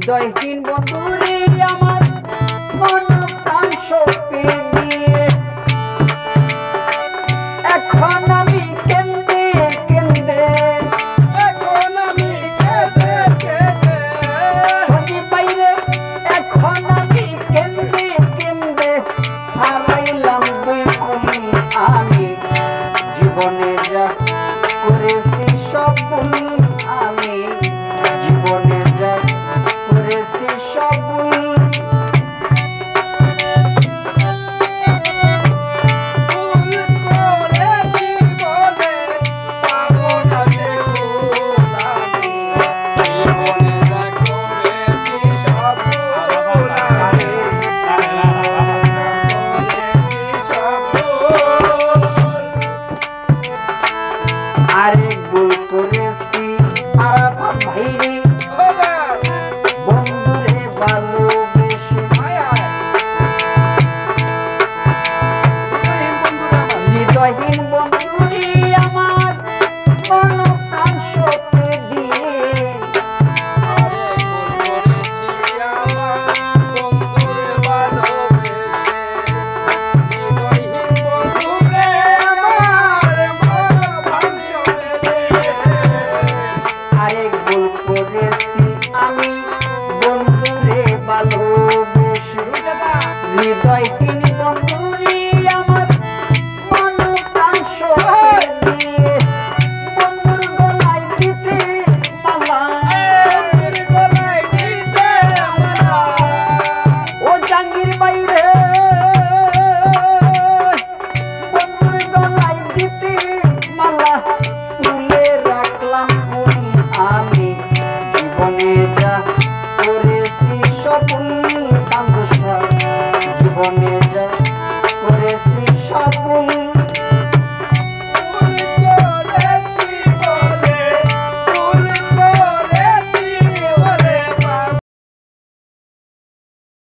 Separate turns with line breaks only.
হৃদয়হীন বন্ধুরে আমার মন প্রাণ সঁপে দিয়ে এখন আমি কেঁদে কেঁদে সজি বাইরে এখন আমি কেঁদে কেঁদে হারাইলাম দুই কলি আমি জীবনে যা করেছি সব ভুল আমি জীবনে যা করেছি সব ভুল আরেক ভুল করেছি আরাফাত ভাইরে বন্ধুরে ভালোবেসে হৃদয়হীন বন্ধুরে আমার মন প্রাণ সঁপে দিয়ে আরেক ভুল করেছি আমি বন্ধুরে ভালোবেসে হৃদয়হীন বন্ধুরে আমার মন প্রাণ সঁপে দিয়ে বন্ধুর গলায় দিতে মালা ও জাঙ্গির বাইরে বন্ধুর গলায় দিতে মালা তুলে রাখলাম ফুল আমি